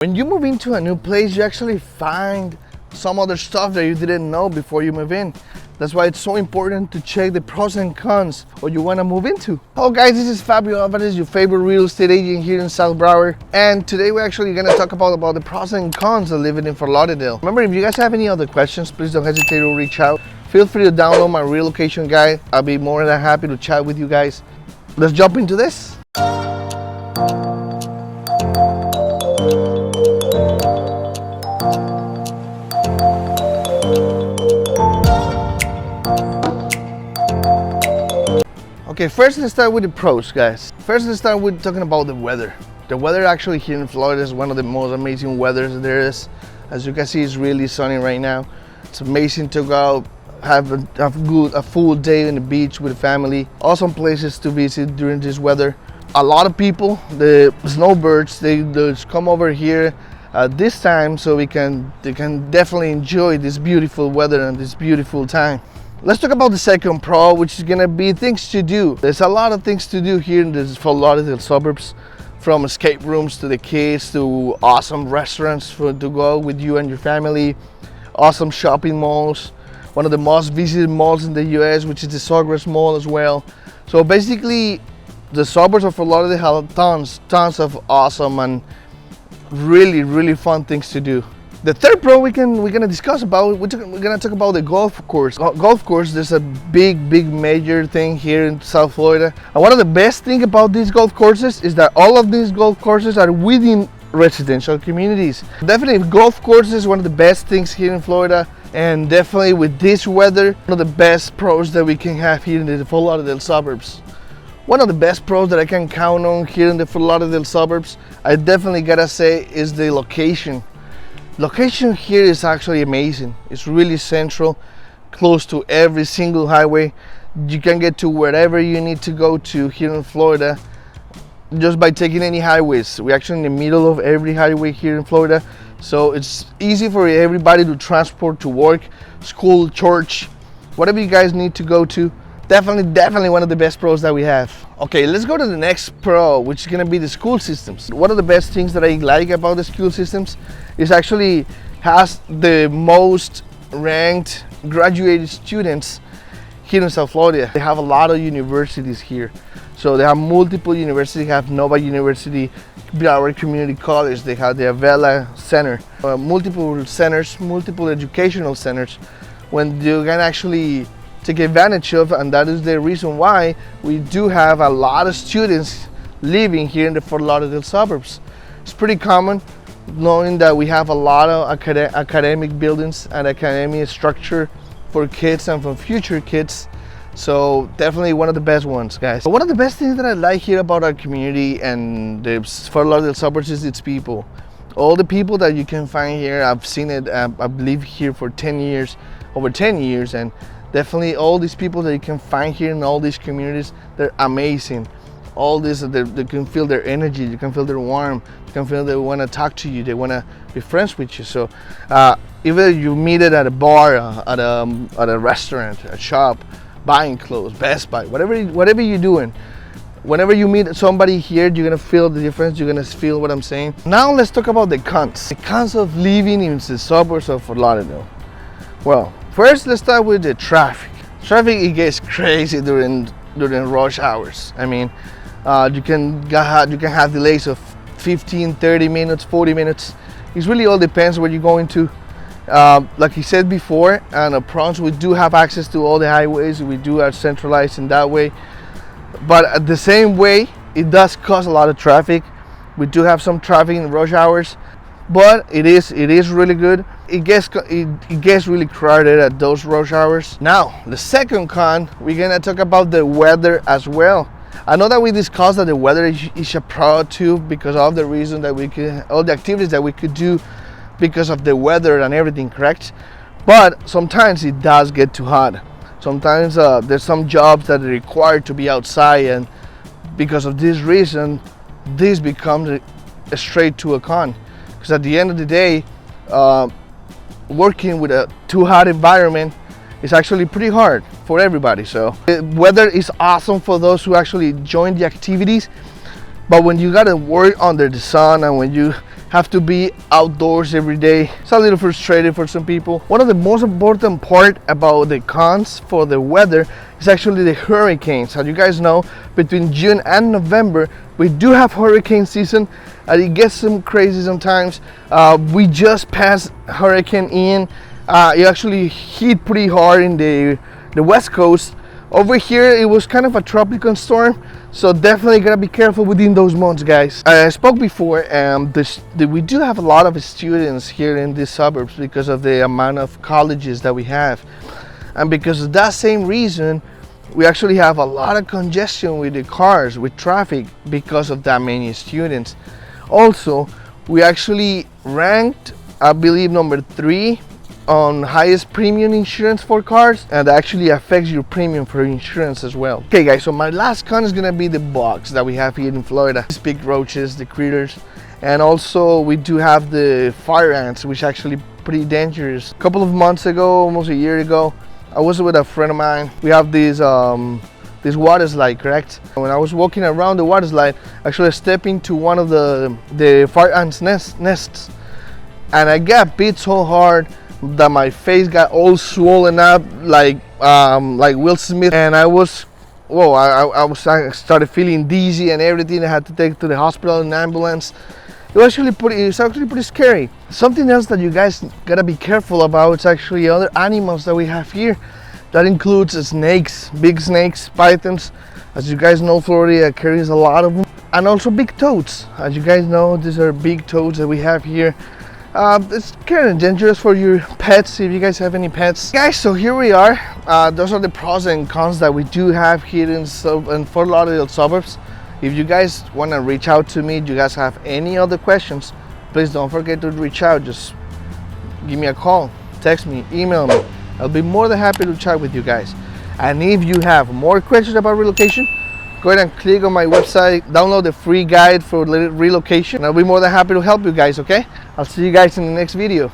When you move into a new place, you actually find some other stuff that you didn't know before you move in. That's why it's so important to check the pros and cons what you want to move into. Hello guys, this is Fabio.alvarez, your favorite real estate agent here in South Broward. And today we're actually going to talk about the pros and cons of living in Fort Lauderdale. Remember, if you guys have any other questions, please don't hesitate to reach out. Feel free to download my relocation guide. I'll be more than happy to chat with you guys. Let's jump into this. Okay, first let's start with the pros, guys. First let's start with talking about the weather. The weather actually here in Florida is one of the most amazing weathers there is. As you can see, it's really sunny right now. It's amazing to go out, have a full day on the beach with the family. Awesome places to visit during this weather. A lot of people, the snowbirds, they just come over here at this time so they can definitely enjoy this beautiful weather and this beautiful time. Let's talk about the second pro, which is gonna be things to do. There's a lot of things to do here in the Fort Lauderdale suburbs, from escape rooms to the kids to awesome restaurants to go with you and your family, awesome shopping malls, one of the most visited malls in the US, which is the Suburbs Mall as well. So basically, the suburbs of Fort Lauderdale have tons of awesome and really fun things to do. The third pro we're gonna discuss about, we're gonna talk about the golf course. Golf course, there's a big major thing here in South Florida. And one of the best things about these golf courses is that all of these golf courses are within residential communities. Definitely golf courses is one of the best things here in Florida, and definitely with this weather, one of the best pros that we can have here in the Fort Lauderdale suburbs. One of the best pros that I can count on here in the Fort Lauderdale suburbs, I definitely gotta say, is the location. Location here is actually amazing. It's really central, close to every single highway. You can get to wherever you need to go to here in Florida just by taking any highways. We're actually in the middle of every highway here in Florida, so it's easy for everybody to transport to work, school, church, whatever you guys need to go to. Definitely one of the best pros that we have. Okay, let's go to the next pro, which is gonna be the school systems. One of the best things that I like about the school systems is actually has the most ranked graduated students here in South Florida. They have a lot of universities here. So they have multiple universities. They have Nova University, Broward Community College, they have the Avella Center, multiple centers, multiple educational centers, when you can actually take advantage of, and that is the reason why we do have a lot of students living here in the Fort Lauderdale suburbs. It's pretty common knowing that we have a lot of academic buildings and academic structure for kids and for future kids. So definitely one of the best ones, guys. But one of the best things that I like here about our community and the Fort Lauderdale suburbs is its people. All the people that you can find here, I've seen it, I've lived here for 10 years, over 10 years, and definitely all these people that you can find here in all these communities, they're amazing. All this, they can feel their energy, you can feel their warmth, you can feel they want to talk to you, they want to be friends with you. So either you meet it at a bar, at a restaurant, a shop, buying clothes, Best Buy, whatever you're doing, whenever you meet somebody here, you're gonna feel the difference, you're gonna feel what I'm saying. Now let's talk about the cons. The cons of living in the suburbs of Fort Lauderdale. Well, first let's start with the traffic. Traffic, it gets crazy during rush hours. I mean, you can have delays of 15, 30 minutes, 40 minutes. It really all depends where you're going to. Like he said before, and the pros, we do have access to all the highways. We do are centralized in that way. But at the same way, it does cause a lot of traffic. We do have some traffic in rush hours, but it is really good. It gets really crowded at those rush hours. Now, the second con, we're gonna talk about the weather as well. I know that we discussed that the weather is a pro too, because of the reason that all the activities that we could do because of the weather and everything, correct? But sometimes it does get too hot. Sometimes there's some jobs that are required to be outside, and because of this reason, this becomes a straight to a con. Because at the end of the day, working with a too hot environment is actually pretty hard for everybody. So the weather is awesome for those who actually join the activities, But when you gotta work under the sun and when you have to be outdoors every day. It's a little frustrating for some people. One of the most important part about the cons for the weather is actually the hurricanes. As you guys know, between June and November, we do have hurricane season, and it gets some crazy sometimes. We just passed Hurricane Ian. It actually hit pretty hard in the West Coast. Over here, it was kind of a tropical storm, so definitely gotta be careful within those months, guys. I spoke before, we do have a lot of students here in these suburbs because of the amount of colleges that we have. And because of that same reason, we actually have a lot of congestion with the cars, with traffic, because of that many students. Also, we actually ranked, I believe, number 3 on highest premium insurance for cars, and that actually affects your premium for insurance as well. Okay guys, so my last con is gonna be the bugs that we have here in Florida. These big roaches, the critters, and also we do have the fire ants, which are actually pretty dangerous. A couple of months ago, almost a year ago, I was with a friend of mine. We have this water slide, correct? When I was walking around the water slide, actually I stepped into one of the fire ants nests, and I got bit so hard that my face got all swollen up like Will Smith, and I started feeling dizzy and everything. I had to take to the hospital in an ambulance. It's actually pretty scary. Something else that you guys gotta be careful about is actually other animals that we have here. That includes snakes, big snakes, pythons. As you guys know, Florida carries a lot of them, and also big toads. As you guys know, these are big toads that we have here. It's kind of dangerous for your pets if you guys have any pets. Guys, so here we are. Those are the pros and cons that we do have here in Fort Lauderdale suburbs. If you guys want to reach out to me, you guys have any other questions, please don't forget to reach out. Just give me a call, text me, email me. I'll be more than happy to chat with you guys. And if you have more questions about relocation, go ahead and click on my website, download the free guide for relocation. I'll be more than happy to help you guys, okay? I'll see you guys in the next video.